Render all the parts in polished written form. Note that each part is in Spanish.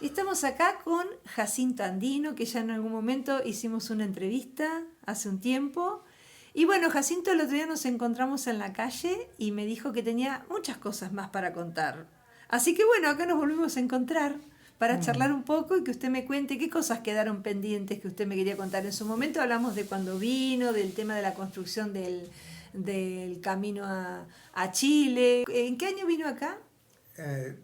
Estamos acá con Jacinto Andino, que ya en algún momento hicimos una entrevista hace un tiempo. Y bueno, Jacinto el otro día nos encontramos en la calle y me dijo que tenía muchas cosas más para contar. Así que bueno, acá nos volvimos a encontrar para charlar un poco y que usted me cuente qué cosas quedaron pendientes que usted me quería contar. En su momento hablamos de cuando vino, del tema de la construcción del camino a Chile. ¿En qué año vino acá?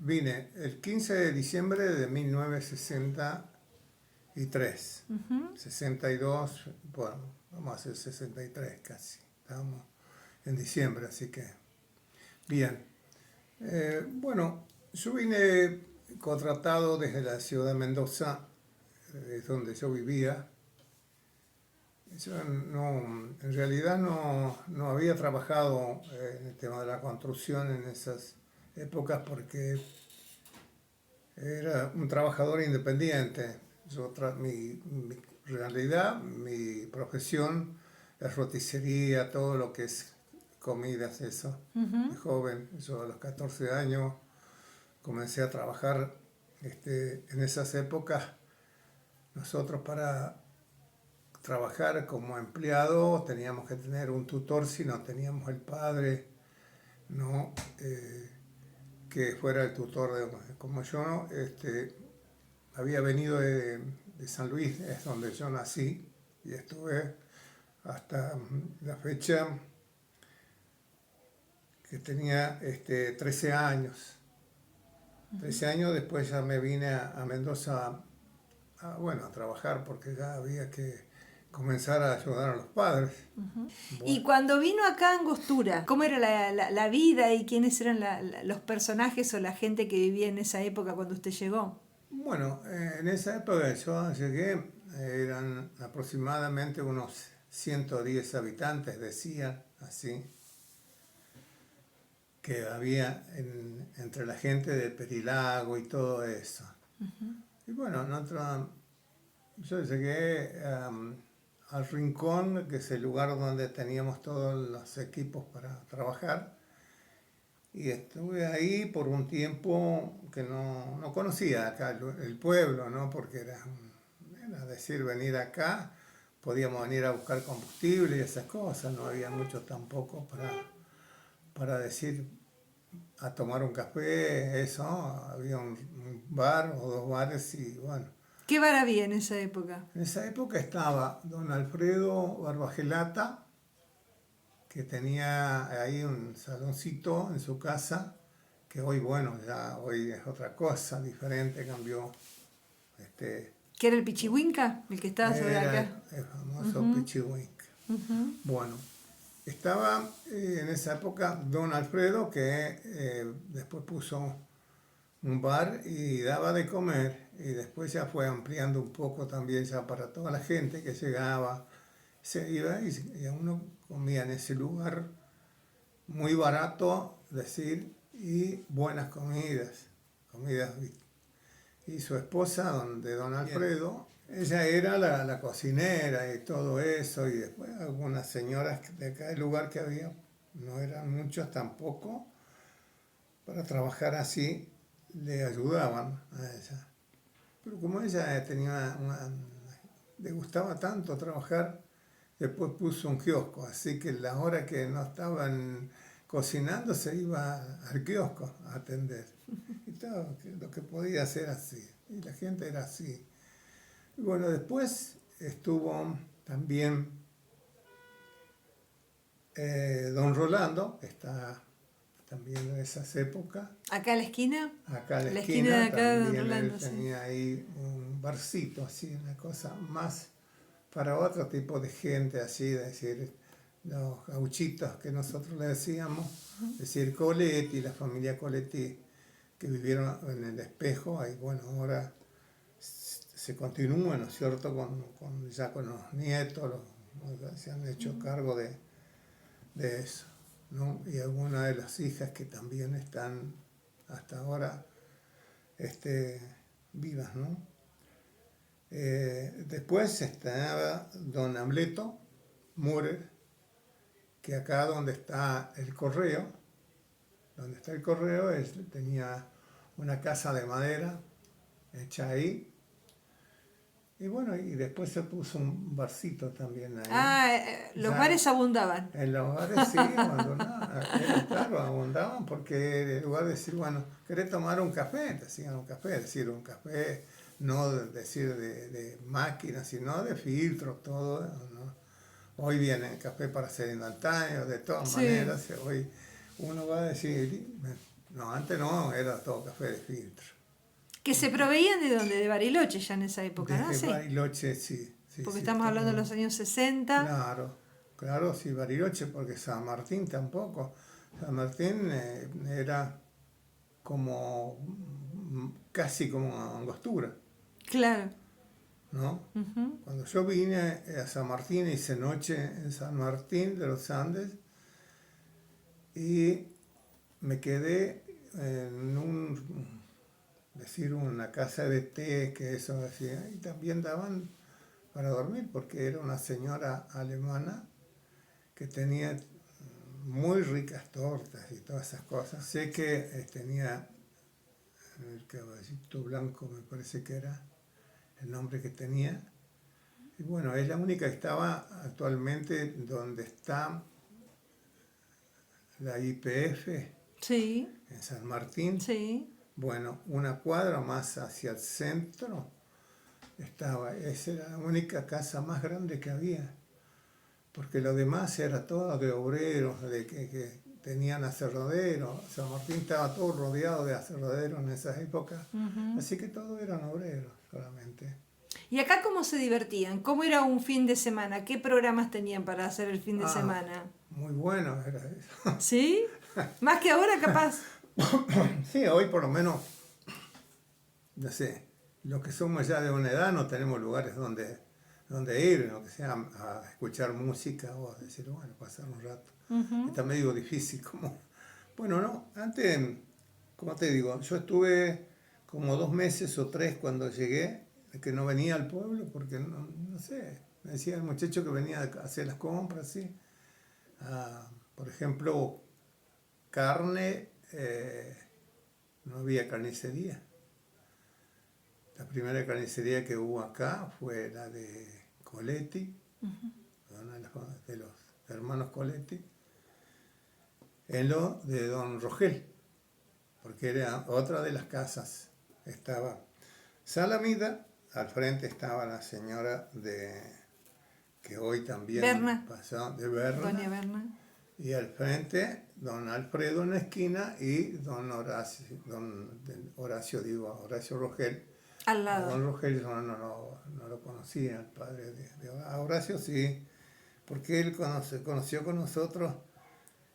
Vine el 15 de diciembre de 1963. Ujú. 62, bueno, vamos a hacer 63 casi. Estamos en diciembre, así que bien. Bueno, yo vine contratado desde la ciudad de Mendoza, es donde yo vivía. Yo en realidad no había trabajado en el tema de la construcción en esas épocas porque era un trabajador independiente. Mi realidad, mi profesión es roticería, todo lo que es comidas, eso. De Ujú. joven, yo a los 14 años comencé a trabajar en esas épocas. Nosotros para trabajar como empleado teníamos que tener un tutor si no teníamos el padre, ¿no? Que fuera el tutor de como yo, había venido de San Luis, es donde yo nací, y estuve hasta la fecha que tenía 13 años. 13 años después ya me vine a Mendoza bueno, a trabajar porque ya había que comenzar a ayudar a los padres. Y Bueno, cuando vino acá a Angostura, ¿cómo era la vida y quiénes eran los personajes o la gente que vivía en esa época cuando usted llegó? bueno, en esa época yo llegué, eran aproximadamente unos 110 habitantes, decían así, que había entre la gente de Perilago y todo eso. Y bueno, yo llegué al Rincón, que es el lugar donde teníamos todos los equipos para trabajar, y estuve ahí por un tiempo que no conocía acá el pueblo, ¿no? Porque era decir, venir acá, podíamos venir a buscar combustible y esas cosas, no había mucho tampoco para decir a tomar un café, eso, había un bar o dos bares y bueno. ¿Qué bar había en esa época? En esa época estaba don Alfredo Barbagelata, que tenía ahí un saloncito en su casa, que hoy, bueno, ya hoy es otra cosa, diferente, cambió. Este, ¿Qué era el Pichihuinca? El que estaba sobre era acá. el famoso Ujú, Pichiwink. ujú. Bueno, estaba en esa época don Alfredo, que después puso un bar y daba de comer, y después ya fue ampliando un poco también ya para toda la gente que llegaba, se iba y uno comía en ese lugar muy barato, decir, y buenas comidas. Y su esposa, de don Alfredo, ella era la cocinera y todo eso, y después algunas señoras de acá del lugar que había, no eran muchos tampoco, para trabajar así, le ayudaban a ella. Pero como ella le gustaba tanto trabajar, después puso un kiosco, así que la hora que no estaban cocinando se iba al kiosco a atender. Y todo lo que podía hacer así. Y la gente era así. Y bueno, después estuvo también don Rolando, está también en esas épocas. ¿Acá a la esquina? Acá a la La esquina de esquina acá de Don también él Rolando, sí. tenía ahí un barcito, así, una cosa más para otro tipo de gente, así, decir, los gauchitos que nosotros le decíamos, es decir, Coletti, la familia Coletti, que vivieron en el Espejo, ahí bueno, ahora se continúa, ¿no es cierto?, ya con los nietos, se han hecho cargo de eso, ¿no? Y algunas de las hijas que también están hasta ahora este, vivas, ¿no? Después estaba don Amleto Murer, que acá donde está el correo, él tenía una casa de madera hecha ahí. Y bueno, y después se puso un barcito también ahí. Los Ya bares abundaban. en los bares sí, abandonaban. Era claro, abundaban porque en lugar de decir, bueno, ¿querés tomar un café? Te hacían un café, decir un café, no decir de máquina, sino de filtro, todo, ¿no? Hoy viene el café para ser instantáneo, de todas Sí. maneras, hoy uno va a decir, no, antes no, era todo café de filtro. Que se proveían de dónde, de Bariloche ya en esa época, ¿no? Desde Sí. Bariloche, sí, sí, Porque sí, estamos hablando de todo. los años 60. Claro, claro, sí, Bariloche, porque San Martín tampoco. San Martín era como casi como Angostura, Claro. ¿no? Ujú. Cuando yo vine a San Martín, hice noche en San Martín de los Andes y me quedé en una casa de té, que eso decía, y también daban para dormir, porque era una señora alemana que tenía muy ricas tortas y todas esas cosas. Sé que tenía el caballito blanco, me parece que era el nombre que tenía. Y bueno, es la única que estaba actualmente donde está la YPF, Sí, en San Martín. sí. Bueno, una cuadra más hacia el centro estaba, esa era la única casa más grande que había, porque lo demás era todo de obreros, de que tenían aserraderos. San Martín estaba todo rodeado de aserraderos en esas épocas, Ujú. así que todos eran obreros solamente. ¿Y acá cómo se divertían? ¿Cómo era un fin de semana? ¿Qué programas tenían para hacer el fin de Ah, semana? muy bueno era eso. ¿Sí? Más que ahora, capaz. Sí, hoy por lo menos, no sé, los que somos ya de una edad no tenemos lugares donde ir, lo que sea a escuchar música o a decir, bueno, pasar un rato. Ujú. Está medio difícil como... Bueno, no, antes, como te digo, yo estuve como 2 meses o 3 cuando llegué, que no venía al pueblo porque no sé, me decía el muchacho que venía a hacer las compras, sí. Por ejemplo, carne, no había carnicería. La primera carnicería que hubo acá fue la de Coletti, una de los hermanos Coletti, en lo de Don Rogel, porque era otra de las casas. Estaba Salamida, al frente estaba la señora que hoy también Berna, pasó, de Doña Berna, Berna. y al frente don Alfredo en la esquina y Horacio Rogel. Al A lado. don Rogel yo no lo conocía, el padre a Horacio sí, porque él cuando se conoció con nosotros,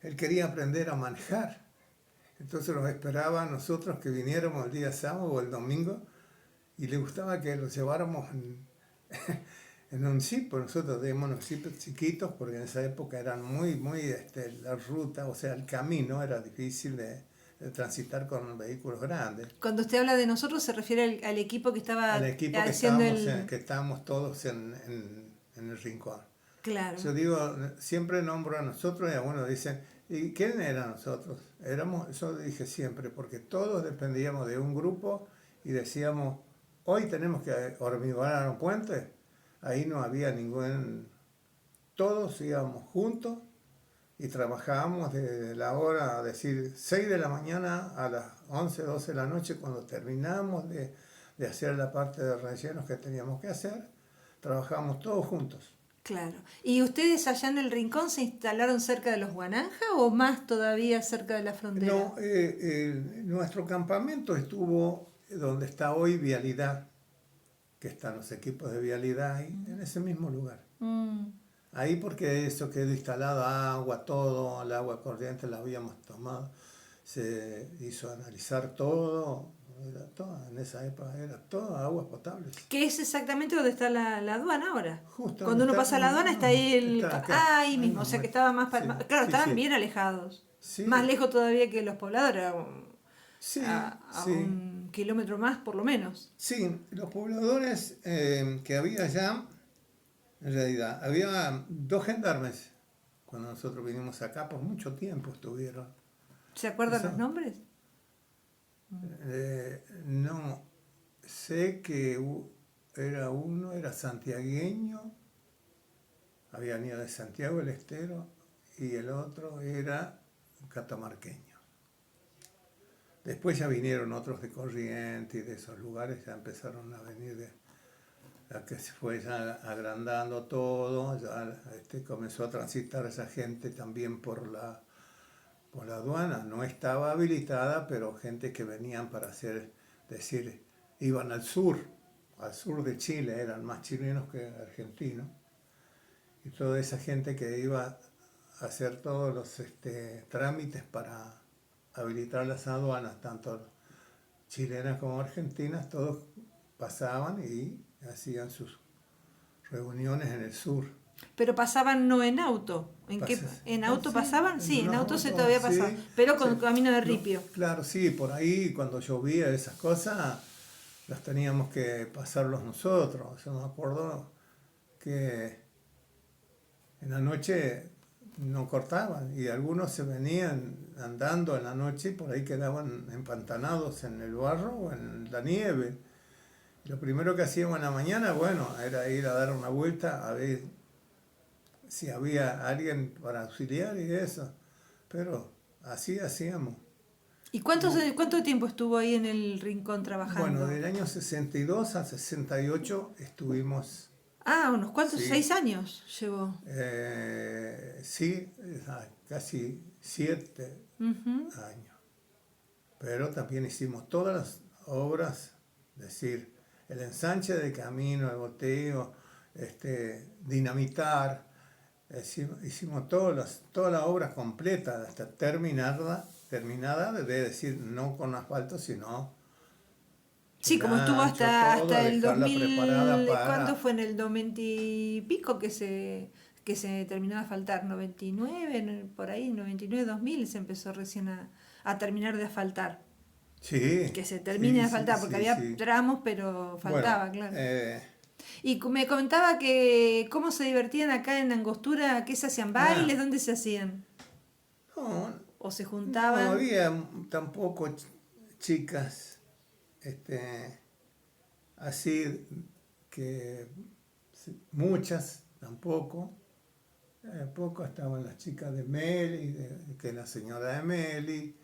él quería aprender a manejar. Entonces nos esperaba a nosotros que viniéramos el día sábado o el domingo y le gustaba que los lleváramos en un jeep, pues nosotros teníamos unos jeeps chiquitos porque en esa época eran muy, la ruta, o sea, el camino era difícil de transitar con vehículos grandes. Cuando usted habla de nosotros se refiere al equipo que Al estaba equipo haciendo el... que estábamos todos en el rincón. Claro, Yo digo, siempre nombro a nosotros y algunos dicen, ¿y quién eran nosotros? Yo dije siempre, porque todos dependíamos de un grupo y decíamos, hoy tenemos que hormigonar un puente. Ahí no había todos íbamos juntos y trabajábamos desde la hora, decir, 6 de la mañana a las 11, 12 de la noche, cuando terminamos de hacer la parte de rellenos que teníamos que hacer, trabajábamos todos juntos. claro. ¿Y ustedes allá en el Rincón se instalaron cerca de los Guananja o más todavía cerca de la frontera? No, nuestro campamento estuvo donde está hoy Vialidad, que están los equipos de Vialidad ahí, en ese mismo lugar. Mm, Ahí porque eso quedó instalado, agua, todo, el agua corriente la habíamos tomado, se hizo analizar todo, en esa época era todo aguas potables. ¿qué es exactamente donde está la aduana ahora? Justo donde Cuando uno está, pasa la aduana está ahí el... está acá, Ah, ahí ahí mismo, o sea nomás. que estaba más... Sí, Claro, sí, estaban sí. bien alejados. Más Sí, lejos todavía que los pobladores, sí, a sí. 1 kilómetro más por lo menos. Sí, los pobladores que había allá, en realidad, había 2 gendarmes cuando nosotros vinimos acá, por mucho tiempo estuvieron. ¿Se acuerdan los Eso, nombres? no, sé que era santiagueño, había venido de Santiago del Estero, y el otro era catamarqueño. Después ya vinieron otros de Corrientes y de esos lugares, ya empezaron a venir a que se fue ya agrandando todo, ya comenzó a transitar esa gente también por la aduana. No estaba habilitada, pero gente que venían para iban al sur de Chile, eran más chilenos que argentinos, y toda esa gente que iba a hacer todos los trámites para habilitar las aduanas, tanto chilenas como argentinas, todos pasaban y hacían sus reuniones en el sur. Pero pasaban no en auto. ¿En auto pasaban? Sí, en auto se todavía pasaba. Sí, pero con sí. camino de ripio. Claro, sí, por ahí cuando llovía esas cosas, las teníamos que pasarlos nosotros. Yo me acuerdo que en la noche no cortaban y algunos se venían andando en la noche y por ahí quedaban empantanados en el barro o en la nieve. Lo primero que hacíamos en la mañana, bueno, era ir a dar una vuelta a ver si había alguien para auxiliar y eso. Pero así hacíamos. ¿Y cuánto tiempo estuvo ahí en el rincón trabajando? Bueno, del año 62 al 68 estuvimos. Unos cuantos, Sí. 6 años llevó. Sí, casi 7 años. Pero también hicimos todas las obras, es decir, el ensanche de camino, el boteo, dinamitar, hicimos toda la obra completa hasta terminada, de decir, no con asfalto, sino Sí, como estuvo ancho, hasta todo, el dejarla 2000, preparada para... ¿cuándo fue? En el 90 y pico que se terminó de asfaltar, 99, por ahí, 99, 2000 se empezó recién a terminar de asfaltar. Sí. Que se termine de asfaltar, porque había tramos, pero faltaba, bueno, claro. Y me comentaba que cómo se divertían acá en Angostura, ¿qué se hacían? ¿Bailes? ¿Dónde se hacían? No, ¿O se juntaban? no había tampoco chicas, así que muchas tampoco. Poco estaban las chicas de Meli, que es la señora de Meli,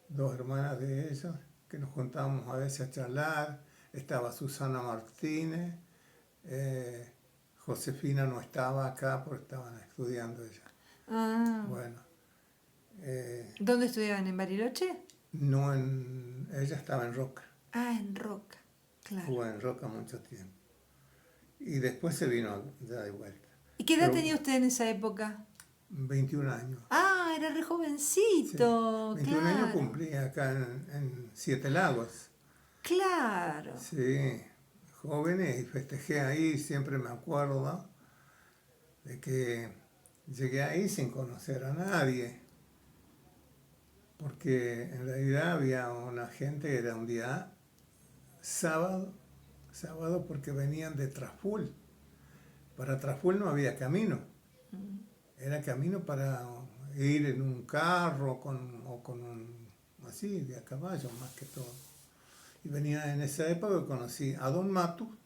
2 hermanas de ellas, que nos juntábamos a veces a charlar. Estaba Susana Martínez, Josefina no estaba acá porque estaban estudiando ella. Bueno. ¿Dónde estudiaban? ¿En Bariloche? No, ella estaba en Roca. En Roca, claro. Estuvo en Roca mucho tiempo. Y después se vino ya de vuelta. ¿Y qué edad tenía usted en esa época? 21 años. Era re jovencito. Sí. 21 años cumplí acá en Siete Lagos. Claro. Sí, jóvenes, y festejé ahí, siempre me acuerdo de que llegué ahí sin conocer a nadie, porque en realidad había una gente que era un día sábado porque venían de Traful. Para Traful no había camino, era camino para ir en un carro o con así, de a caballo más que todo. Y venía en esa época que conocí a Don Matu,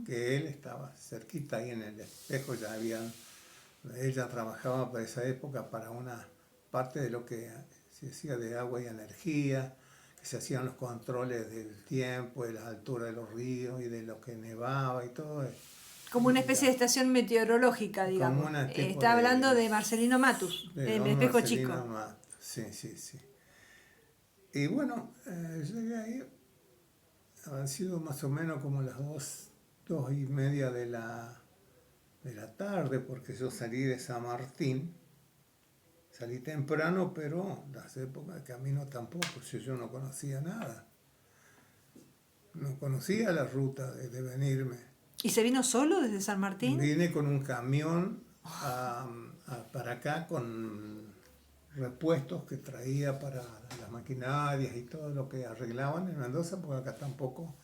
que él estaba cerquita ahí en el espejo, ella trabajaba para esa época para una parte de lo que se hacía de agua y energía, que se hacían los controles del tiempo, de la altura de los ríos y de lo que nevaba y todo. Como una especie de estación meteorológica, digamos. Está hablando de Marcelino Matus, el espejo chico. Matus. Sí. Y bueno, llegué ahí. Han sido más o menos como las 2:30 de la tarde, porque yo salí de San Martín, salí temprano, pero las épocas de camino tampoco, yo no conocía nada. No conocía la ruta de venirme. ¿Y se vino solo desde San Martín? Vine con un camión para acá con repuestos que traía para las maquinarias y todo lo que arreglaban en Mendoza, porque acá tampoco,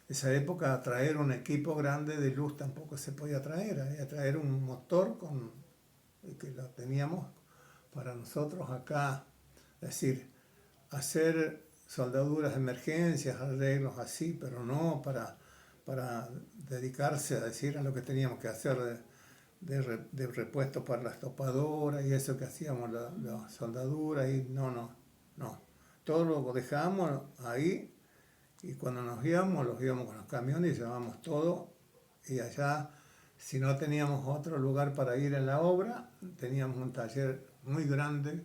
esa época, traer un equipo grande de luz tampoco se podía traer, había traer un motor que lo teníamos para nosotros acá, es decir, hacer soldaduras de emergencias, arreglos así, pero no para dedicarse a decir a lo que teníamos que hacer de repuesto para las topadoras y eso que hacíamos, la soldadura, y no. Todo lo dejábamos ahí y cuando nos íbamos, los íbamos con los camiones y llevábamos todo, y allá, si no teníamos otro lugar para ir en la obra, teníamos un taller muy grande,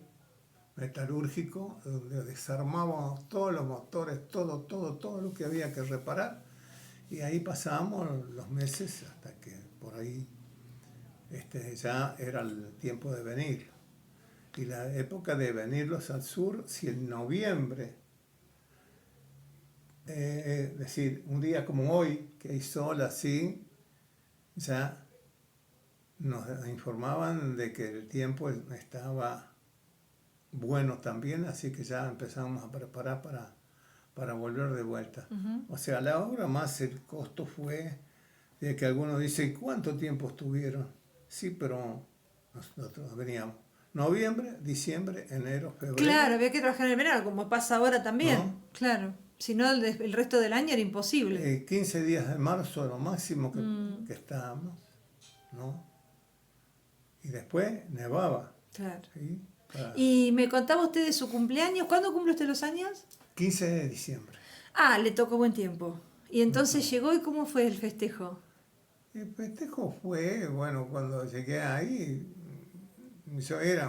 metalúrgico, donde desarmábamos todos los motores, todo lo que había que reparar, y ahí pasábamos los meses hasta que por ahí ya era el tiempo de venir. Y la época de venirlos al sur, si en noviembre, es decir, un día como hoy, que hay sol así, ya nos informaban de que el tiempo estaba bueno también, así que ya empezamos a preparar para volver de vuelta. O sea, la obra más el costo fue de que algunos dicen, ¿cuánto tiempo estuvieron? Sí, pero nosotros veníamos noviembre, diciembre, enero, febrero. Claro, había que trabajar en el verano, como pasa ahora también. ¿No? Claro. Si no, el resto del año era imposible. 15 días de marzo, lo máximo que estábamos, ¿no? Y después nevaba. Claro. ¿Sí? Y me contaba usted de su cumpleaños. ¿Cuándo cumple usted los años? 15 de diciembre. Ah, le tocó buen tiempo. Y entonces llegó, ¿y cómo fue el festejo? El festejo fue, bueno, cuando llegué ahí, yo era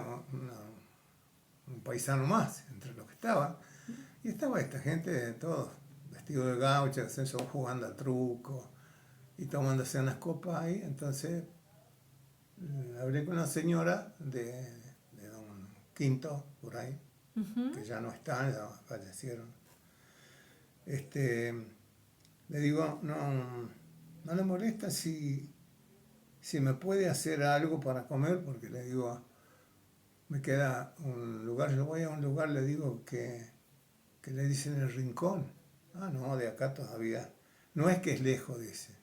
un paisano más entre los que estaban. Y estaba esta gente, todos vestidos de gaucho, jugando al truco y tomándose unas copas ahí. Entonces hablé con una señora de Don Quinto, por ahí, que ya no están, ya fallecieron. Le digo, no le molesta si me puede hacer algo para comer, porque le digo, me queda un lugar, yo voy a un lugar, le digo que le dicen el Rincón. Ah, no, de acá todavía. No es que es lejos, dice,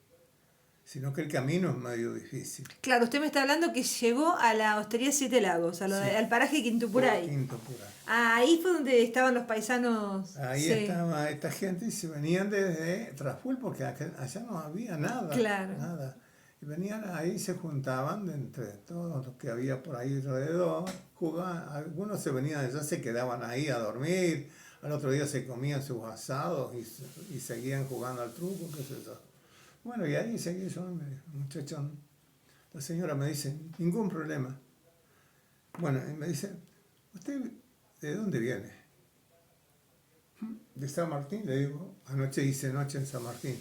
sino que el camino es medio difícil. Claro, usted me está hablando que llegó a la Hostería Siete Lagos, al paraje Quintupuray. Quintupuray. Ah, ahí fue donde estaban los paisanos. Ahí estaba esta gente y se venían desde Traful, porque allá no había nada. Claro. Nada. Y venían ahí, se juntaban de entre todos los que había por ahí alrededor, jugaban, algunos se venían allá, se quedaban ahí a dormir, al otro día se comían sus asados y seguían jugando al truco, qué sé yo. Bueno, y ahí seguí yo, muchachón. La señora me dice, ningún problema. Bueno, y me dice, ¿usted de dónde viene? De San Martín, le digo, anoche hice noche en San Martín.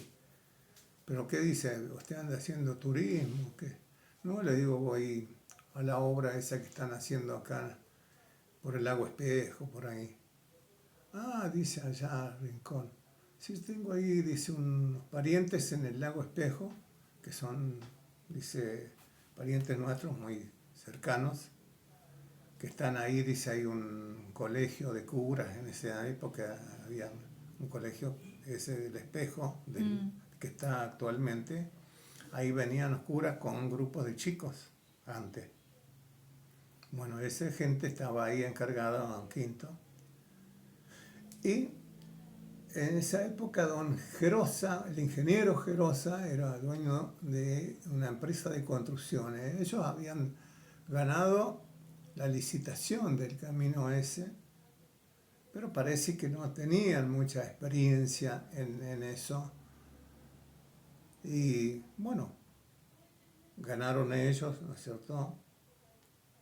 ¿Pero qué dice? ¿Usted anda haciendo turismo? ¿Qué? No, le digo, voy a la obra esa que están haciendo acá, por el lago Espejo, por ahí. Ah, dice allá, Rincón. Sí, tengo ahí, dice, unos parientes en el lago Espejo, que son, dice, parientes nuestros muy cercanos, que están ahí, dice, hay un colegio de curas en esa época, había un colegio, ese del Espejo, que está actualmente. Ahí venían los curas con grupos de chicos antes. Bueno, esa gente estaba ahí encargada, don Quinto. Y en esa época don Gerosa, el ingeniero Gerosa, era dueño de una empresa de construcciones. Ellos habían ganado la licitación del camino ese, pero parece que no tenían mucha experiencia en eso. Y bueno, ganaron ellos, ¿no es cierto?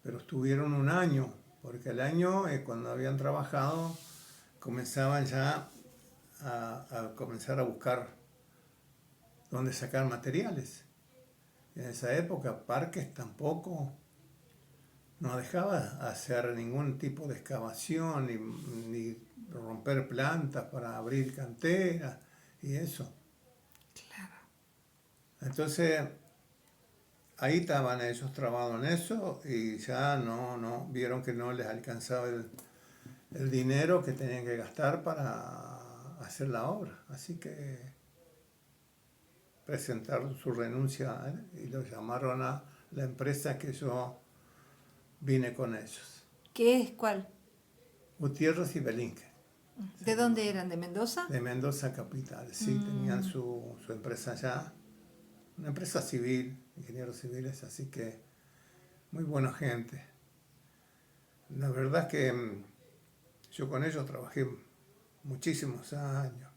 Pero estuvieron un año, porque el año, cuando habían trabajado, comenzaban ya a comenzar a buscar dónde sacar materiales. En esa época, Parques tampoco no dejaba hacer ningún tipo de excavación, ni romper plantas para abrir canteras y eso. Claro. Entonces, ahí estaban ellos trabados en eso y ya no vieron que no les alcanzaba el dinero que tenían que gastar para hacer la obra. Así que presentaron su renuncia y lo llamaron a la empresa que yo vine con ellos. ¿Qué es? ¿Cuál? Gutiérrez y Belinque. ¿De dónde eran? ¿De Mendoza? De Mendoza capital, sí, tenían su empresa allá, una empresa civil, ingenieros civiles, así que muy buena gente. La verdad es que yo con ellos trabajé muchísimos años.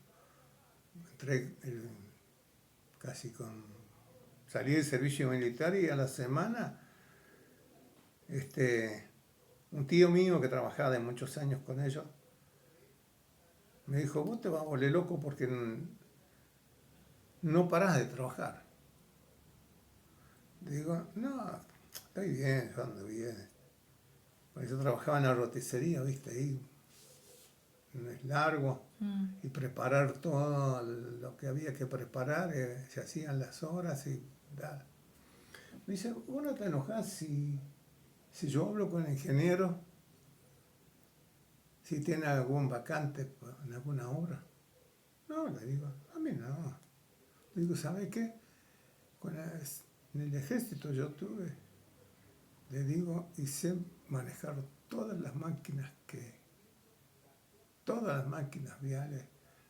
Entré casi con... Salí del servicio militar y a la semana, un tío mío que trabajaba de muchos años con ellos, me dijo, vos te vas a volver loco porque no parás de trabajar. Digo, no, estoy bien, yo ando bien. Porque yo trabajaba en la roticería, viste, ahí es largo, y preparar todo lo que había que preparar, se hacían las horas y tal. Me dice, ¿vos no te enojás si yo hablo con el ingeniero, si tiene algún vacante en alguna obra? No, le digo, a mí no. Le digo, ¿sabes qué? En el ejército yo tuve, le digo, y sé manejar todas las máquinas viales,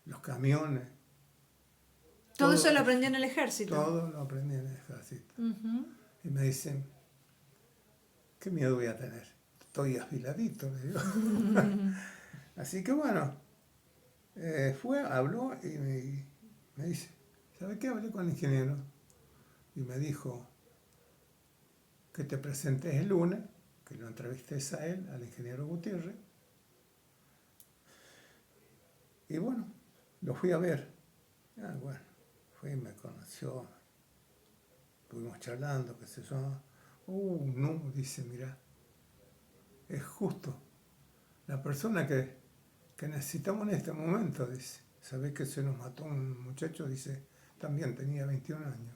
los camiones. Todo eso lo aprendió en el ejército. Todo lo aprendí en el ejército. Y me dicen, ¿qué miedo voy a tener? Estoy afiladito, le digo. Así que bueno, habló y me dice, ¿sabe qué? Hablé con el ingeniero y me dijo que te presentes el lunes, que lo entrevistes a él, al ingeniero Gutiérrez. Y bueno, lo fui a ver. Bueno, fui, me conoció, estuvimos charlando, qué sé yo. No, dice, mira, es justo la persona que necesitamos en este momento, dice. ¿Sabés que se nos mató un muchacho? Dice, también tenía 21 años.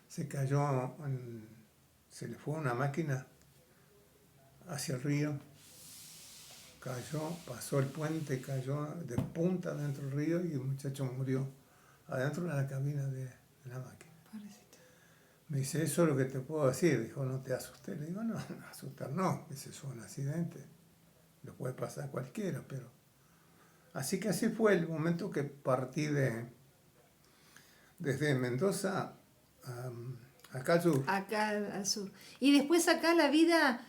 Se cayó, se le fue una máquina hacia el río, cayó, pasó el puente, cayó de punta dentro del río y el muchacho murió adentro de la cabina de la máquina. Pobrecito. Me dice, eso es lo que te puedo decir. Dijo, no te asustes. Le digo, no, asustar no. Dice, es un accidente. Le puede pasar a cualquiera, pero... Así que así fue el momento que partí desde Mendoza acá al sur. Acá al sur. Y después acá la vida,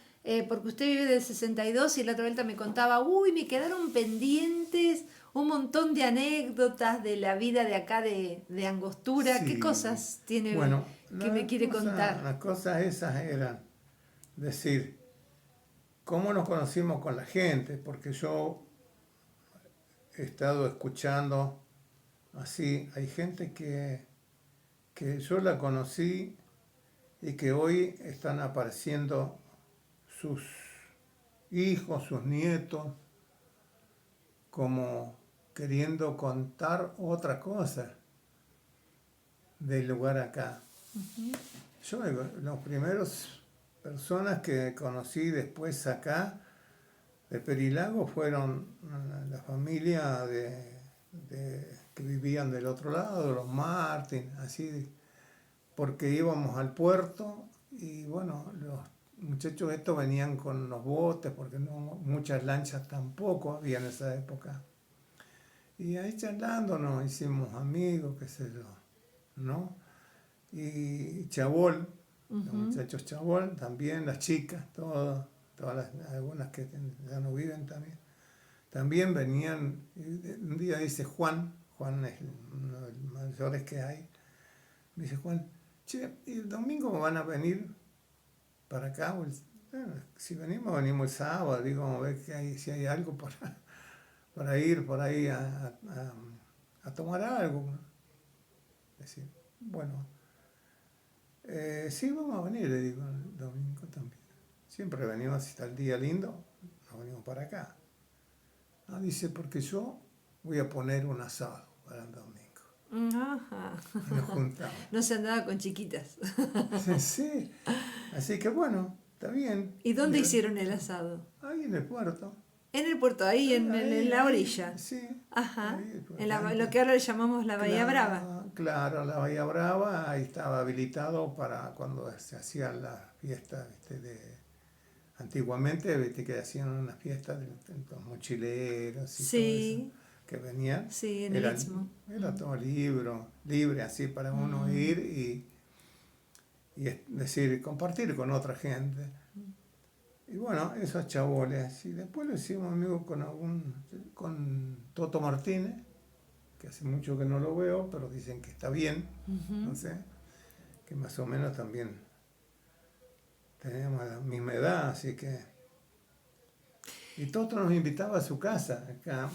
porque usted vive del 62 y la otra vuelta me contaba, me quedaron pendientes un montón de anécdotas de la vida de acá de Angostura. Sí. ¿Qué cosas tiene que me quiere contar? Las cosas esas eran decir, ¿cómo nos conocimos con la gente? Porque yo he estado escuchando así, hay gente que yo la conocí y que hoy están apareciendo sus hijos, sus nietos, como queriendo contar otra cosa del lugar acá. Yo, los primeros personas que conocí después acá, de Perilago, fueron la familia que vivían del otro lado, los Martín, así, porque íbamos al puerto y bueno, los muchachos estos venían con los botes, porque no, muchas lanchas tampoco había en esa época. Y ahí charlando nos hicimos amigos, qué sé yo, ¿no? Y Chabol, los muchachos Chabol, también las chicas, algunas que ya no viven también. También venían, un día dice Juan es uno de los mayores que hay, me dice Juan, che, ¿y el domingo van a venir para acá? Si venimos el sábado, digo, vamos a ver si hay algo para ir por ahí a tomar algo. Decir, bueno, sí, vamos a venir, le digo, el domingo también. Siempre venimos, si está el día lindo, nos venimos para acá. Dice, porque yo voy a poner un asado para el domingo. Ajá. Y nos juntamos. No se andaba con chiquitas. Sí, así que bueno, está bien. ¿Y dónde hicieron el asado? Ahí en el puerto. En el puerto, ahí en la orilla. Sí. Ajá. Ahí, En lo que ahora le llamamos la Bahía Brava. Claro, la Bahía Brava, ahí estaba habilitado para cuando se hacía la fiesta Antiguamente, viste que hacían unas fiestas de los mochileros y todo Sí, eso, que venían. sí, en el Era, Istmo. era todo libre así para uno Mm. ir y es decir, compartir con otra gente. Y bueno, esos chaboles. Y después lo hicimos amigos con Toto Martínez, que hace mucho que no lo veo, pero dicen que está bien, no Ujú. sé, que más o menos también tenemos la misma edad, así que... Y Toto nos invitaba a su casa, acá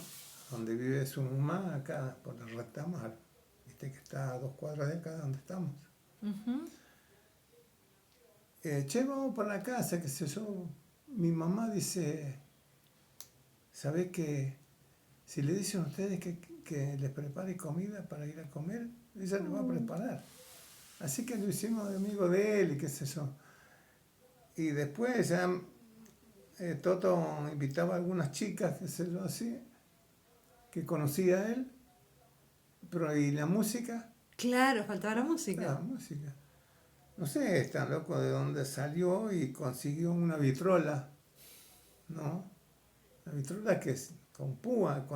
donde vive su mamá, acá por el Rectamal, viste que está a 2 cuadras de acá donde estamos. Ujú. Che, vamos para la casa, qué sé yo. Mi mamá dice, ¿sabés que si le dicen a ustedes que les prepare comida para ir a comer, ella lo va a Mm. preparar? Así que lo hicimos de amigo de él y qué sé yo. Y después ya Toto invitaba a algunas chicas, qué sé yo, así, que conocía a él, pero ¿y la música? Claro, faltaba la música. La música. No sé, está loco de dónde salió y consiguió una vitrola, ¿no? La vitrola que es con púa,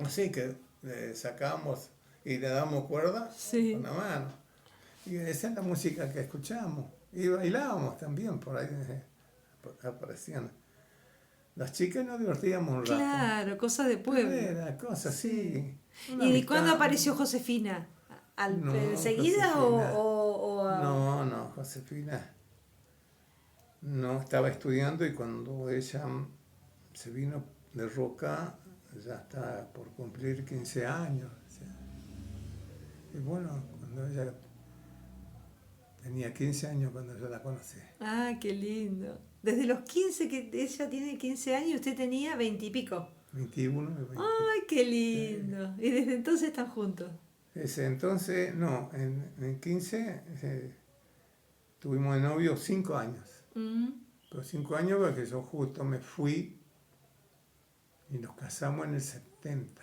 así que le sacamos y le damos cuerda con Sí. la mano. Y esa es la música que escuchamos. Y bailábamos también, por ahí aparecían. Las chicas nos divertíamos un rato. Claro, cosas de Pero pueblo. era cosa Sí. así, una ¿Y cuándo amistad. apareció Josefina? No, ¿Enseguida Josefina. o No, Josefina. No, estaba estudiando y cuando ella se vino de Roca, ya está por cumplir 15 años. O sea, y bueno, cuando ella tenía 15 años, cuando yo la conocí. Ah, qué lindo. Desde los 15 que ella tiene 15 años, usted tenía 20 y pico. 21 y 20. Ay, qué Sí. lindo. Y desde entonces están juntos. Ese entonces, no, en 15 tuvimos de novio 5 años. Mm. Pero 5 años porque yo justo me fui y nos casamos en el 70.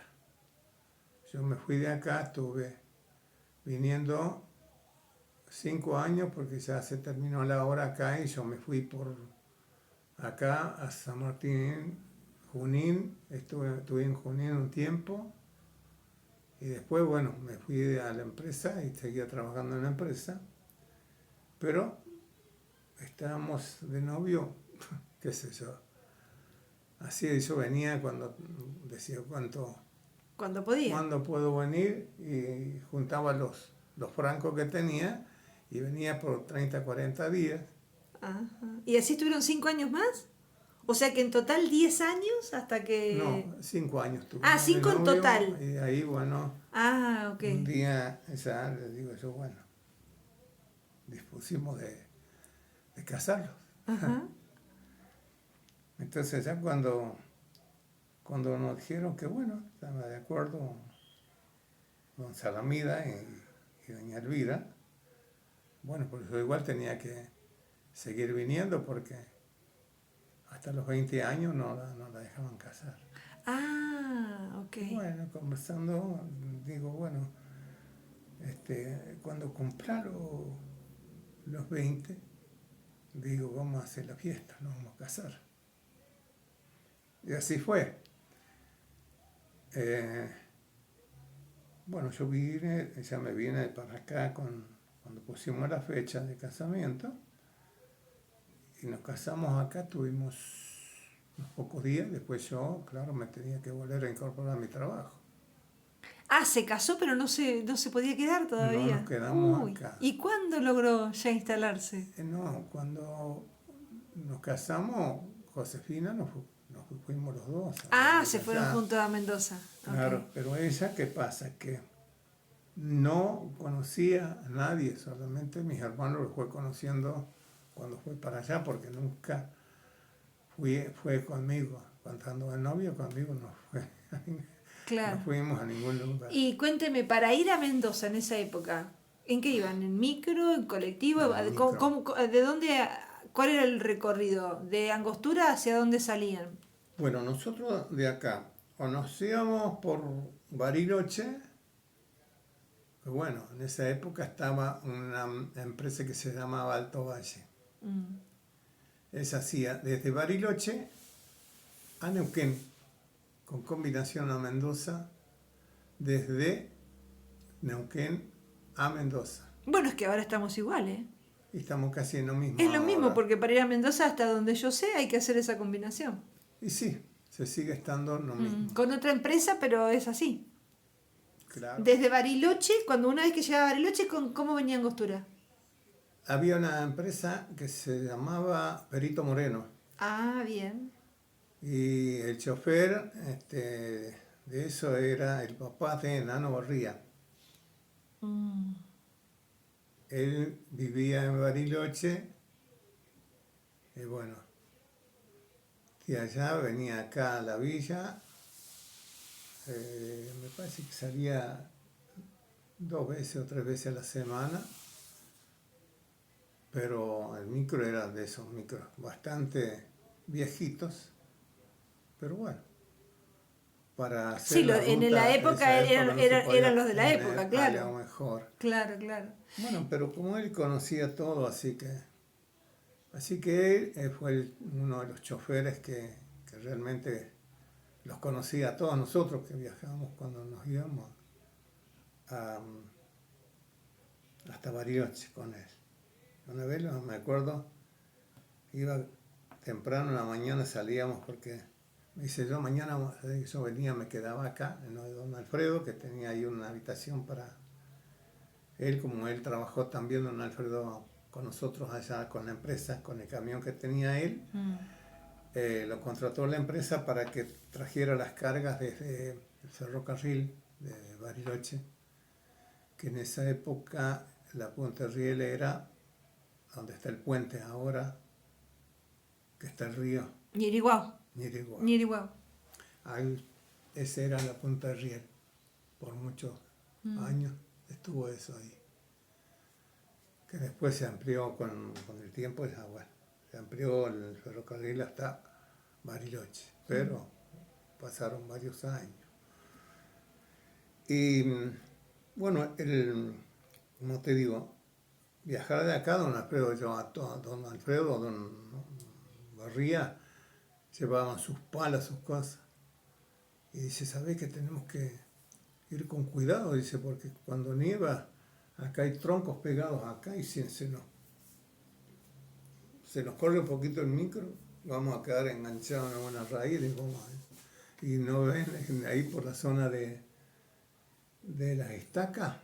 Yo me fui de acá, estuve viniendo 5 años porque ya se terminó la hora acá y yo me fui por acá a San Martín, Junín, estuve en Junín un tiempo y después, bueno, me fui a la empresa y seguía trabajando en la empresa, pero estábamos de novio, qué sé yo. Así yo venía cuando decía Cuando podía. cuándo puedo venir y juntaba los francos que tenía y venía por 30, 40 días. Ajá. ¿Y así estuvieron 5 años más? O sea que en total 10 años hasta No, que... 5 años Ah, tuvimos de 5 en novio total. y ahí, bueno, Ah, ok. un día ya le digo yo, bueno, dispusimos de casarlos. Ajá. Entonces ya cuando nos dijeron que bueno, estaba de acuerdo don Salamida y doña Elvira, bueno, pues yo igual tenía que seguir viniendo porque hasta los 20 años no la dejaban casar. Ah, ok. Y bueno, conversando, digo, bueno, cuando cumpla los 20, digo, vamos a hacer la fiesta, nos vamos a casar. Y así fue. Eh, bueno, yo vine, ella me vine para acá cuando pusimos la fecha de casamiento y nos casamos acá, tuvimos unos pocos días, después yo, claro, me tenía que volver a incorporar a mi trabajo. Ah, se casó, pero no se podía quedar No nos todavía. quedamos Uy, acá. ¿y cuándo logró ya instalarse? No, cuando nos casamos, Josefina, nos fuimos los dos a Ah, vivir se fueron allá. juntos a Mendoza. Claro, Ok. pero ella, ¿qué pasa? Que no conocía a nadie, solamente mis hermanos lo fue conociendo cuando fue para allá, porque nunca fue conmigo. Cuando ando de novio, conmigo no fue. No Claro. fuimos a ningún lugar. Y cuénteme, para ir a Mendoza en esa época, ¿en qué iban? ¿En micro, en colectivo? En micro. ¿De dónde, cuál era el recorrido? ¿De Angostura hacia dónde salían? Bueno, nosotros de acá, o nos íbamos por Bariloche, que bueno, en esa época estaba una empresa que se llamaba Alto Valle. Mm. él se hacía desde Bariloche a Neuquén, con combinación a Mendoza, desde Neuquén a Mendoza. Bueno, es que ahora estamos igual, ¿eh? Y estamos casi en lo mismo Es lo mismo, ahora. porque para ir a Mendoza, hasta donde yo sé, hay que hacer esa combinación. Y sí, se sigue estando lo mismo. Con otra empresa, pero es así. Claro. Desde Bariloche, cuando una vez que llegaba a Bariloche, ¿cómo venía Angostura? Había una empresa que se llamaba Perito Moreno. Ah, bien. Y el chofer de eso era el papá de Nano Barría. Él vivía en Bariloche y bueno, de allá venía acá a la villa. Me parece que salía 2 veces o 3 veces a la semana, pero el micro era de esos micros bastante viejitos, pero bueno, para hacer Sí, la en ruta la en época esa época no se podía eran los de la tener época, claro. algo mejor. Claro, claro. Bueno, pero como él conocía todo, así que él fue uno de los choferes que realmente los conocía a todos nosotros que viajábamos cuando nos íbamos hasta Bariloche con él. Una vez, me acuerdo, iba temprano en la mañana, salíamos porque me dice, yo mañana, yo venía, me quedaba acá, en lo de don Alfredo, que tenía ahí una habitación para él, como él trabajó también don Alfredo con nosotros allá, con la empresa, con el camión que tenía él. Lo contrató la empresa para que trajera las cargas desde el ferrocarril de Bariloche, que en esa época la Punta Riel era donde está el puente ahora, que está el río Ñiriguau. Ñiriguau. Ahí, esa era la Punta Riel. Por muchos años estuvo eso ahí. Que después se amplió con el tiempo, ya bueno, se amplió el ferrocarril hasta Bariloche, pero pasaron varios años. Y bueno, como te digo, viajar de acá, don Alfredo, don Alfredo, don Barría, llevaban sus palas, sus cosas. Y dice, ¿sabés que tenemos que ir con cuidado? Dice, porque cuando nieva, acá hay troncos pegados acá y se nos corre un poquito el micro, vamos a quedar enganchados en una raíz y no ven ahí por la zona de las estacas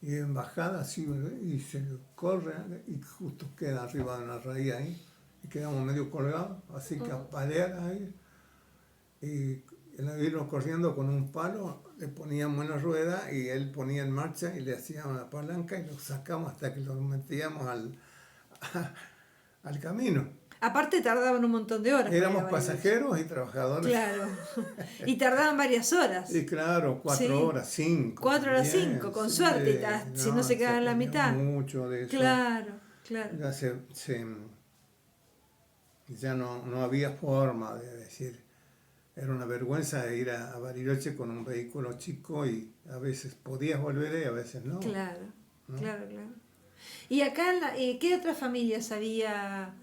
y en bajada así, y se corre y justo queda arriba de una raíz ahí y quedamos medio colgados, así que a palear ahí y irnos corriendo con un palo, le poníamos en la rueda y él ponía en marcha y le hacíamos la palanca y lo sacamos hasta que lo metíamos al camino. Aparte tardaban un montón de horas. Éramos pasajeros y trabajadores. Claro. Y tardaban varias horas. Y claro, 4 horas, 5. 4 horas, 5, con suerte, si no se quedaban en la mitad. Mucho de eso. Claro. Ya no había forma de decir. Era una vergüenza de ir a Bariloche con un vehículo chico y a veces podías volver y a veces no. Claro, ¿no? claro. Y acá, ¿qué otras familias había?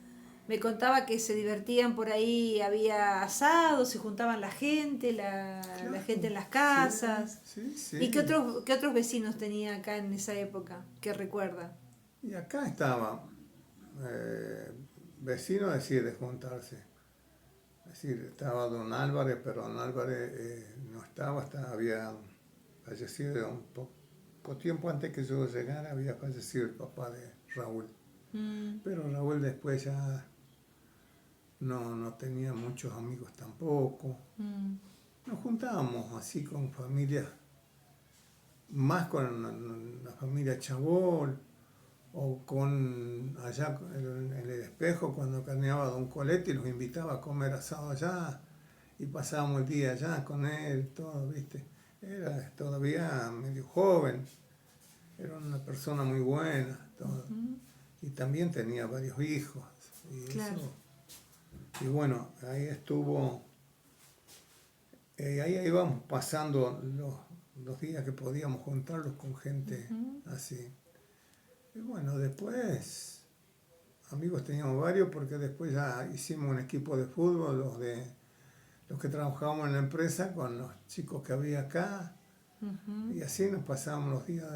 Me contaba que se divertían por ahí, había asados, se juntaban la gente, la gente en las casas. Sí. ¿Y qué otros vecinos tenía acá en esa época que recuerda? Y acá estaba vecinos, decir, de juntarse. Es decir, estaba don Álvarez, pero don Álvarez no estaba, había fallecido un poco tiempo antes que yo llegara, había fallecido el papá de Raúl. Pero Raúl después ya no tenía muchos amigos tampoco. Nos juntábamos así con familias, más con la familia Chabol, o con allá en el Espejo cuando carneaba don Coletti, los invitaba a comer asado allá y pasábamos el día allá con él, todo, ¿viste? Era todavía medio joven, era una persona muy buena, todo. Y también tenía varios hijos. Y claro. Eso. Y bueno, ahí estuvo, ahí íbamos pasando los días que podíamos juntarlos con gente así. Y bueno, después amigos teníamos varios porque después ya hicimos un equipo de fútbol, los que trabajábamos en la empresa con los chicos que había acá, y así nos pasábamos los días.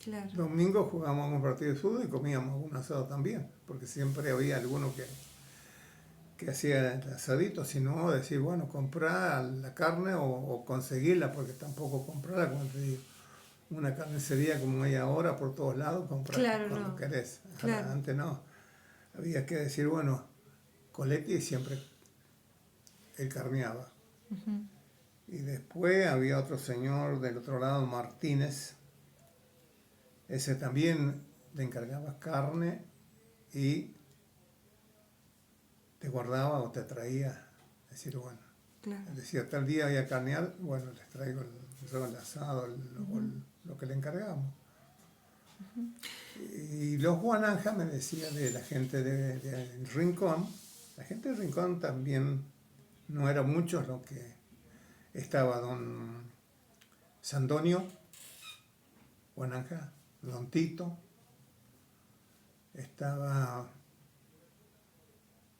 Claro. Domingos jugábamos un partido de fútbol y comíamos un asado también, porque siempre había alguno que hacía el asadito, si no, decir, bueno, comprar la carne o conseguirla, porque tampoco comprarla, como te digo, una carnicería como hay ahora por todos lados, comprar Claro, cuando no. querés. Claro. Antes no, había que decir, bueno, Coletti siempre él carneaba. Y después había otro señor del otro lado, Martínez, ese también le encargaba carne y te guardaba o te traía, decir, bueno, Claro. decía tal día voy a carnear, bueno, les traigo el asado, lo que le encargamos. Y los Guananja me decía de la gente de Rincón, la gente de Rincón también no era muchos lo que estaba don Sandonio, Guananja, don Tito, estaba,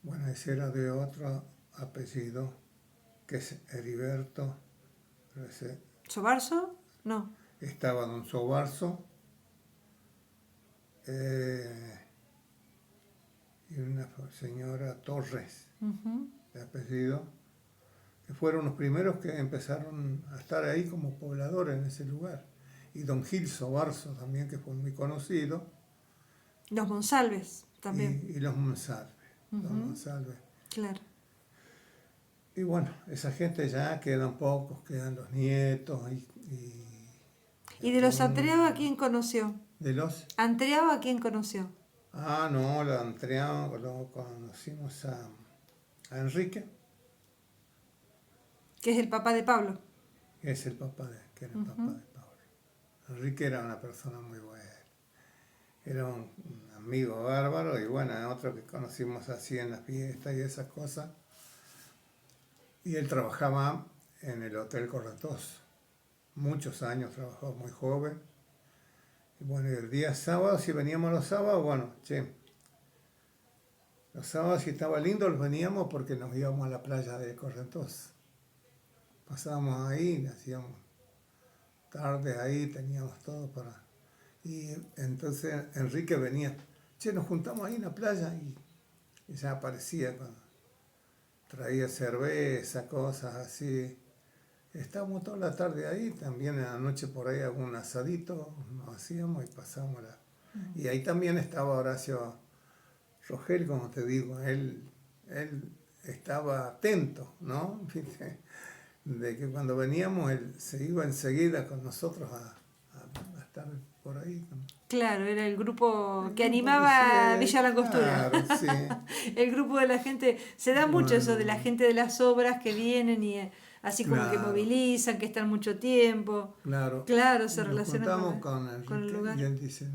bueno, ese era de otro apellido, que es Heriberto, ¿Sobarzo? No. estaba don Sobarzo, y una señora Torres, de apellido, que fueron los primeros que empezaron a estar ahí como pobladores en ese lugar. Y don Gil Sobarzo también, que fue muy conocido. Los Monsalves también. Y los Monsalve, los Monsalve. Claro. Y bueno, esa gente ya quedan pocos, quedan los nietos. ¿Y de los Antreaba a quién conoció? ¿De los? ¿Antreaba a quién conoció? Ah, no, lo conocimos a Enrique, Que es el papá de Pablo. que es el papá que era el papá de Pablo. Enrique era una persona muy buena. Era un amigo bárbaro y bueno, otro que conocimos así en las fiestas y esas cosas. Y él trabajaba en el Hotel Corretoso. Muchos años trabajó, muy joven. Y bueno, el día sábado, si veníamos los sábados, bueno, los sábados si estaba lindo los veníamos porque nos íbamos a la playa de Corretoso. Pasábamos ahí, hacíamos tarde ahí, teníamos todo para... Y entonces Enrique venía, nos juntamos ahí en la playa y ya aparecía cuando traía cerveza, cosas así. Estábamos toda la tarde ahí, también en la noche por ahí algún asadito nos hacíamos y pasábamos la... Y ahí también estaba Horacio Rogel, como te digo, él estaba atento, ¿no? ¿Viste? De que cuando veníamos él se iba enseguida con nosotros a estar por ahí. Claro, era el grupo que El grupo animaba que Villa Langostura. claro, sí. El grupo de la gente, se da mucho eso de la Bueno, gente de las obras que vienen y así como que claro, movilizan, que están mucho tiempo. claro. Claro, se Y nos relacionan juntamos con con el Enrique y lugar. él dice,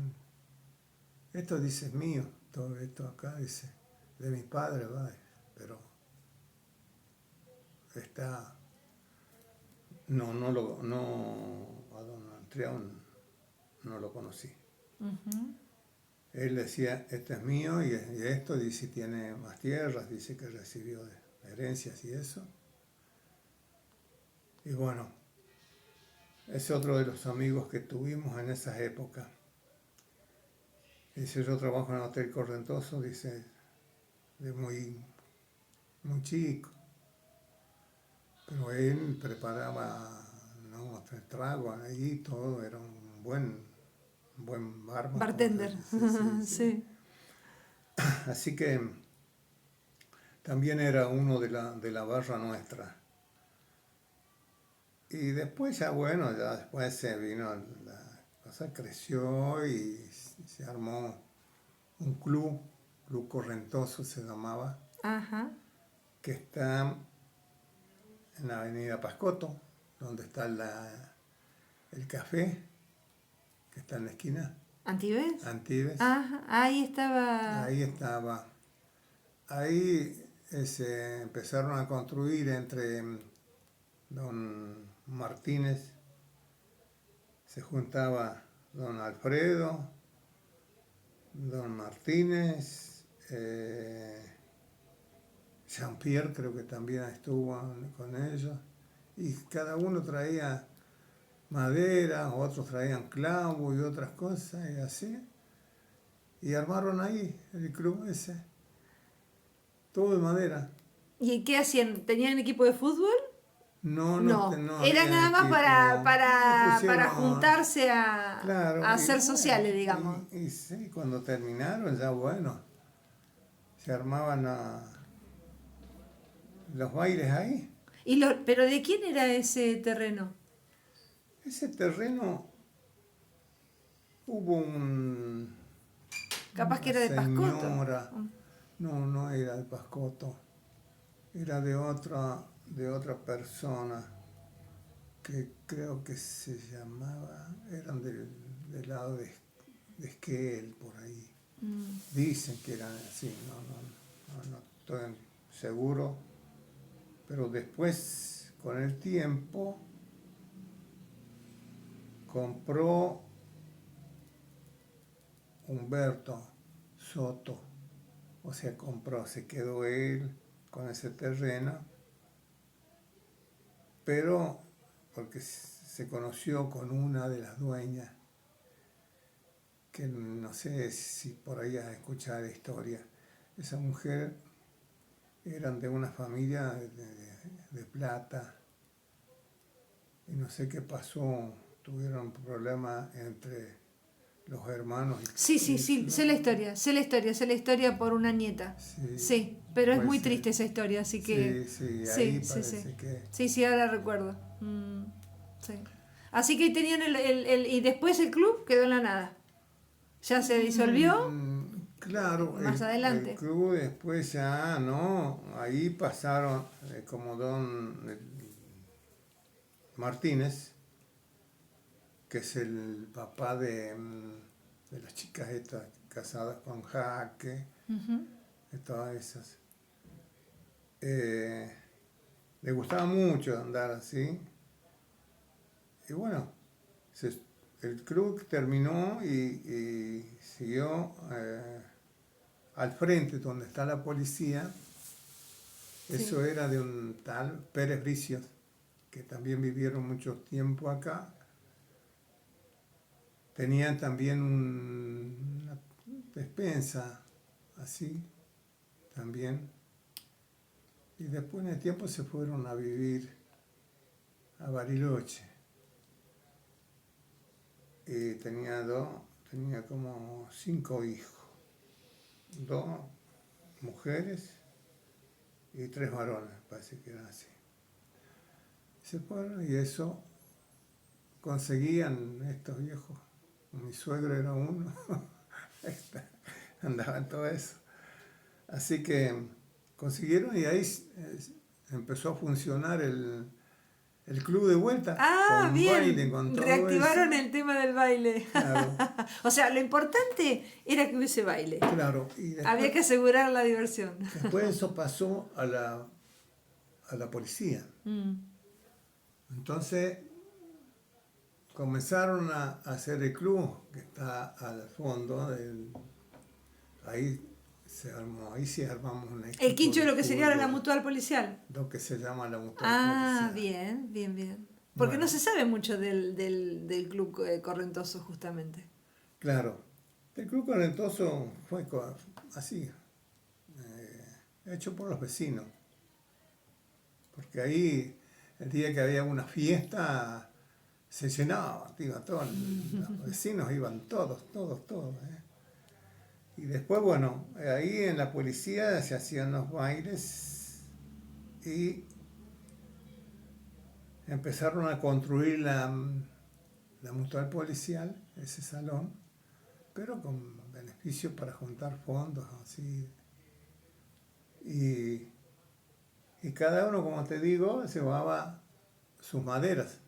esto dice es mío, todo esto acá dice, de mi padre, va, pero está, a don Antrión no lo conocí. Él decía, este es mío y esto dice tiene más tierras, dice que recibió de herencias y eso. Y bueno, es otro de los amigos que tuvimos en esas épocas. Dice, yo trabajo en el Hotel Correntoso, dice, de muy chico. Pero él preparaba, ¿no?, tragos ahí, todo, era un buen barman. Bartender. Sí. Así que también era uno de la barra nuestra. Y después ya, bueno, ya después se vino, la cosa creció y se armó un club Correntoso se llamaba, Ajá. que está en la avenida Pascoto, donde está el café, que está en la esquina. ¿Antibes? Antibes. Ajá, ahí estaba. Ahí estaba. Ahí se empezaron a construir entre don Martínez, se juntaba don Alfredo, don Martínez, Jean-Pierre creo que también estuvo con ellos, y cada uno traía madera, otros traían clavos y otras cosas, y así, y armaron ahí el club ese, todo de madera. ¿Y qué hacían? ¿Tenían equipo de fútbol? No, no, No, no era había nada más equipo. Le para pusieron, juntarse claro, a y ser bueno, sociales, digamos. y sí, cuando terminaron ya bueno, se armaban los bailes ahí. ¿Pero de quién era ese terreno? Ese terreno hubo Capaz que una era de Pascoto. señora, no, no era de Pascoto, era de otra persona que creo que se llamaba, eran del lado de Esquel, por ahí. Mm. Dicen que eran así, no estoy seguro, pero después, con el tiempo, compró Humberto Soto, o sea, se quedó él con ese terreno, pero porque se conoció con una de las dueñas, que no sé si por ahí has escuchado la historia. Esa mujer eran de una familia de plata, y no sé qué pasó, tuvieron problemas entre los hermanos Sí, sí, sí, sé la historia, sé la historia por una nieta. sí, Sí, pero es muy pues triste esa historia, así que sí, sí, ahí sí, sí, sí. parece que... Sí, sí, ahora recuerdo. Sí. Así que tenían y después el club quedó en la nada. Ya se disolvió Claro, más el adelante. club después ya, ¿no? Ahí pasaron como don Martínez, que es el papá de las chicas estas casadas con Jaque, Ujú. de todas esas. Eh, Le gustaba mucho andar así. Y bueno, se- el club terminó y siguió al frente donde está la policía. Sí. Eso era de un tal Pérez Bricios, que también vivieron mucho tiempo acá. Tenían también una despensa, así, también. Y después en el tiempo se fueron a vivir a Bariloche. Y tenía como 5 hijos, 2 mujeres y 3 varones, parece que eran así. Se fueron y eso conseguían estos viejos. Mi suegro era uno, andaba en todo eso. Así que consiguieron y ahí empezó a funcionar el club de vuelta, Ah, con baile, bien. con todo Reactivaron eso. el tema del baile. Claro, O sea, lo importante era que hubiese baile. claro. Y Había después, que asegurar la diversión. después eso pasó a la policía. Mm. Entonces comenzaron a hacer el club que está al fondo ahí ahí sí armamos un El equipo quincho de de lo que sería la fútbol, mutual policial. lo que se llama la mutual Ah, policial. bien, bien, bien. Porque no Bueno, se sabe mucho del club Correntoso, justamente. claro, el club Correntoso fue así, hecho por los vecinos, porque ahí el día que había una fiesta se llenaba, iba todos los vecinos, iban todos, todos, todos. Y después, bueno, ahí en la policía se hacían los bailes y empezaron a construir la mutual policial, ese salón, pero con beneficios para juntar fondos, así. Y, y cada uno, como te digo, se llevaba sus maderas.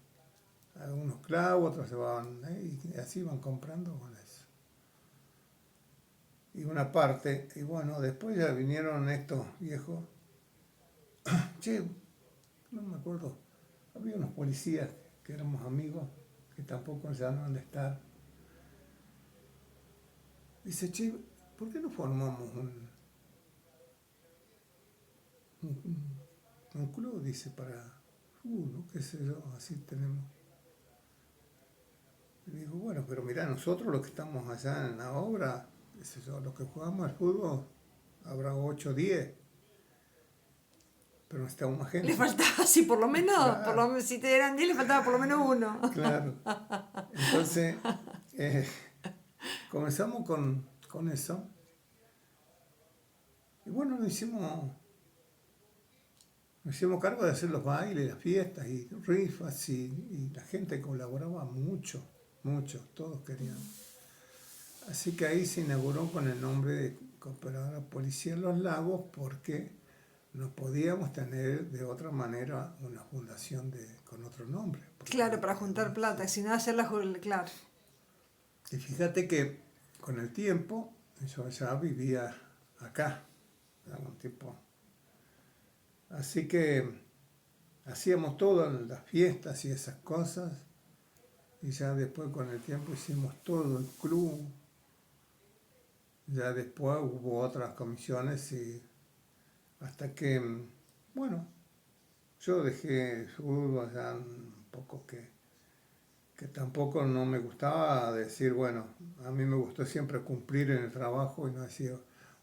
Algunos clavos, otros se llevaban, y así iban comprando con eso. Y una parte, y bueno, después ya vinieron estos viejos. Che, no me acuerdo, había unos policías que éramos amigos, que tampoco ya no han de estar. Dice, che, ¿por qué no formamos un club, dice, para fútbol, qué sé yo, así tenemos. Y digo, bueno, pero mirá, nosotros los que estamos allá en la obra, qué sé yo, los que jugamos al fútbol, habrá 8 o 10, pero necesitamos más Le gente. faltaba, sí, por lo Claro, menos, si te eran 10, le faltaba por lo menos uno. claro. Entonces, eh, comenzamos con eso. Y bueno, nos hicimos cargo de hacer los bailes, las fiestas y rifas y la gente colaboraba mucho, mucho, todos querían. Así que ahí se inauguró con el nombre de Cooperadora Policial Los Lagos porque no podíamos tener de otra manera una fundación con otro nombre. Claro, para juntar plata, si no hacerla, claro. Y fíjate que con el tiempo, yo ya vivía acá, algún tiempo. Así que hacíamos todas las fiestas y esas cosas, y ya después con el tiempo hicimos todo el club. Ya después hubo otras comisiones y hasta que, bueno, yo dejé fútbol ya un poco que tampoco no me gustaba decir, bueno, a mí me gustó siempre cumplir en el trabajo y no decir,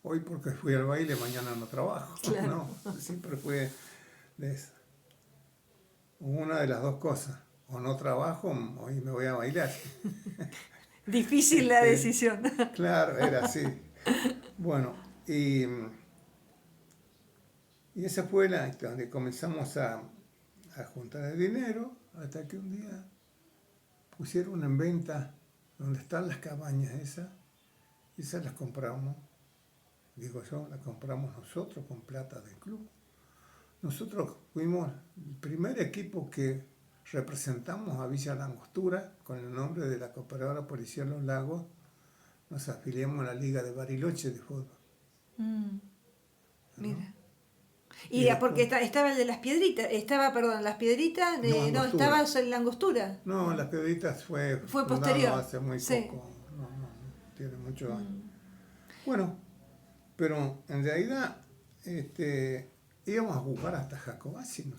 hoy porque fui al baile, mañana no trabajo. Claro. No, siempre fue de esa. Una de las dos cosas, o no trabajo, hoy me voy a bailar. Difícil la Este, decisión. claro, era así. Bueno, y esa fue donde comenzamos a juntar el dinero, hasta que un día pusieron en venta donde están las cabañas esas las compramos, digo yo, las compramos nosotros con plata del club. Nosotros fuimos el primer equipo que representamos a Villa Langostura con el nombre de la Cooperadora Policial Los Lagos. Nos afiliamos a la Liga de Bariloche de fútbol. ¿No? Mira. Y Porque después, estaba el de las piedritas, estaba, las piedritas, no, no, Angostura. estaba en la angostura. No, Las Piedritas fue Fue fundado posterior. hace muy Sí. poco, no tiene muchos años. Bueno, pero en realidad íbamos a jugar hasta Jacobacci,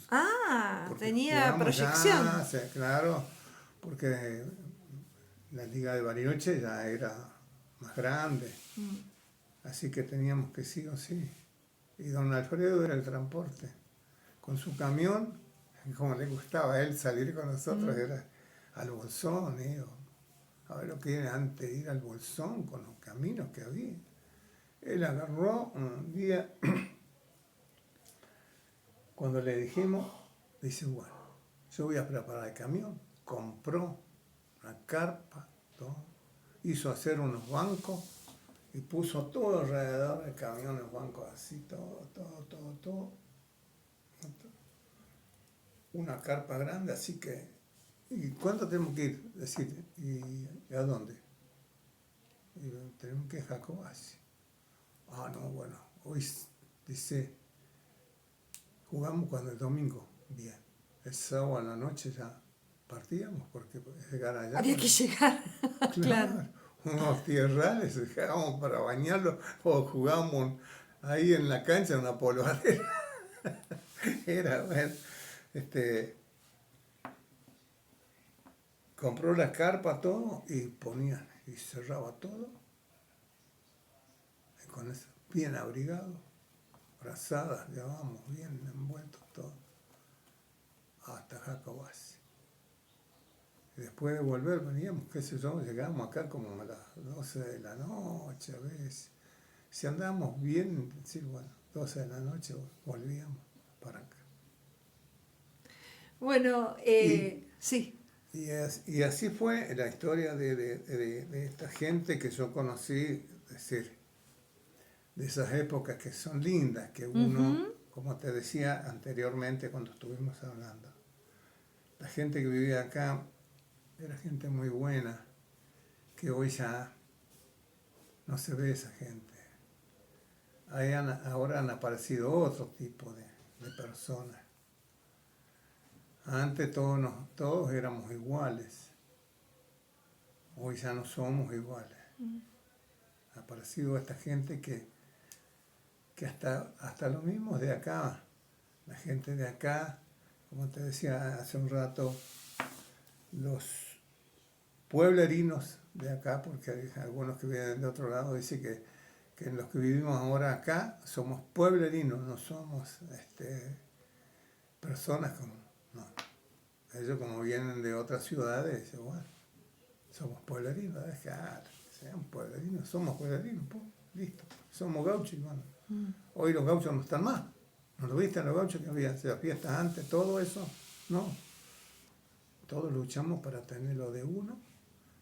porque Tenía jugamos proyección. ya, o sea, claro, porque la Liga de Bariloche ya era más grande, así que teníamos que sí o sí. Y don Alfredo era el transporte, con su camión, como le gustaba a él salir con nosotros, era al Bolsón, a ver lo que era antes de ir al Bolsón, con los caminos que había. Él agarró un día, cuando le dijimos, dice, bueno, yo voy a preparar el camión. Compró una carpa, todo, hizo hacer unos bancos y puso todo alrededor del camión, los bancos así, todo. Una carpa grande, así que, ¿y cuánto tenemos que ir? Decir, ¿y a dónde? Y tenemos que ir a Jacobacci. No, bueno, hoy dice, jugamos cuando el domingo, bien. El sábado a la noche ya partíamos porque llegar allá. Había que llegar. Claro. Claro, unos tierrales, dejábamos para bañarlo o jugábamos ahí en la cancha en una polvadera. Era, bueno, compró la carpa, todo, y ponía, y cerraba todo, y con eso, bien abrigado, brazadas, llevábamos bien envueltos todo, hasta Jacobacci. Y después de volver veníamos, qué sé yo, llegábamos acá como a las 12 de la noche a veces. Si andábamos bien, decir, bueno, 12 de la noche volvíamos para acá. Bueno, Y, sí. y así fue la historia de esta gente que yo conocí, es decir, de esas épocas que son lindas, que uno, como te decía anteriormente cuando estuvimos hablando, la gente que vivía acá era gente muy buena, que hoy ya no se ve esa gente. Ahora han aparecido otro tipo de personas. Antes todos éramos iguales, hoy ya no somos iguales. Ha aparecido esta gente que hasta los mismos de acá La gente de acá, como te decía hace un rato, los pueblerinos de acá, porque hay algunos que vienen de otro lado, dicen que los que vivimos ahora acá somos pueblerinos, no somos personas como... No. Ellos como vienen de otras ciudades, dicen, bueno, somos pueblerinos, claro, sean pueblerinos, somos pueblerinos, pues, listo, somos gauchos, bueno. Hoy los gauchos no están más, ¿no lo viste los gauchos que había fiestas antes, todo eso? No, todos luchamos para tener lo de uno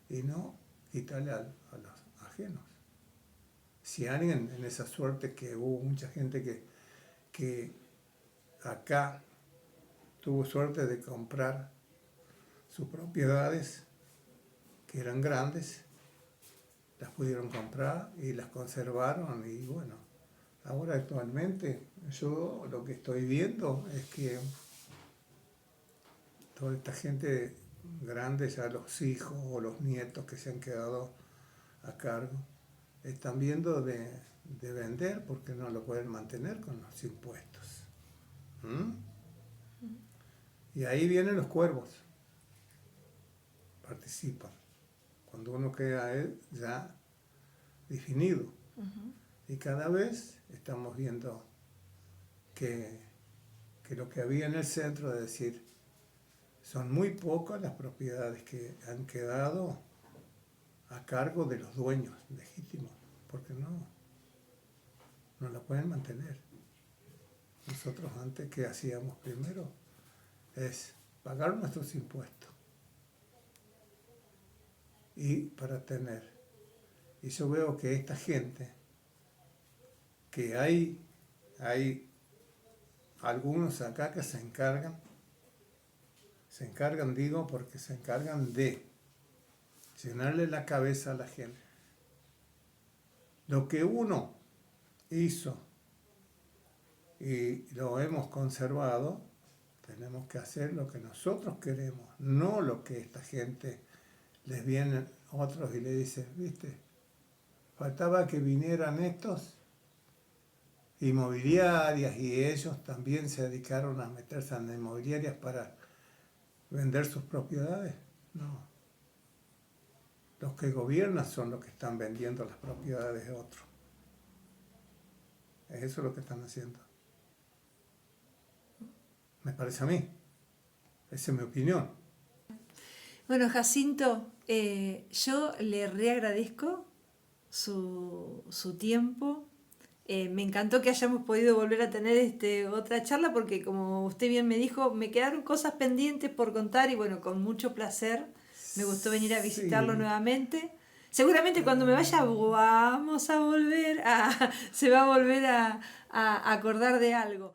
y no quitarle a los ajenos. Si alguien en esa suerte que hubo mucha gente que acá tuvo suerte de comprar sus propiedades, que eran grandes, las pudieron comprar y las conservaron y bueno, ahora actualmente yo lo que estoy viendo es que toda esta gente grande, ya los hijos o los nietos que se han quedado a cargo, están viendo de vender porque no lo pueden mantener con los impuestos. Y ahí vienen los cuervos, participan, cuando uno queda ya definido. Y cada vez estamos viendo que lo que había en el centro, es decir, son muy pocas las propiedades que han quedado a cargo de los dueños legítimos, porque no la pueden mantener. Nosotros antes, ¿qué hacíamos primero? Es pagar nuestros impuestos y para tener. Y yo veo que esta gente, que hay algunos acá que se encargan digo, porque se encargan de llenarle la cabeza a la gente. Lo que uno hizo y lo hemos conservado, tenemos que hacer lo que nosotros queremos, no lo que esta gente les vienen otros y le dicen, ¿viste? Faltaba que vinieran estos inmobiliarias y ellos también se dedicaron a meterse en inmobiliarias para vender sus propiedades. No. Los que gobiernan son los que están vendiendo las propiedades de otros. Es eso lo que están haciendo. Me parece a mí. Esa es mi opinión. Bueno, Jacinto, yo le reagradezco su tiempo. Me encantó que hayamos podido volver a tener otra charla porque, como usted bien me dijo, me quedaron cosas pendientes por contar y bueno, con mucho placer me gustó venir a visitarlo nuevamente. Seguramente cuando me vaya vamos a volver se va a volver a acordar de algo.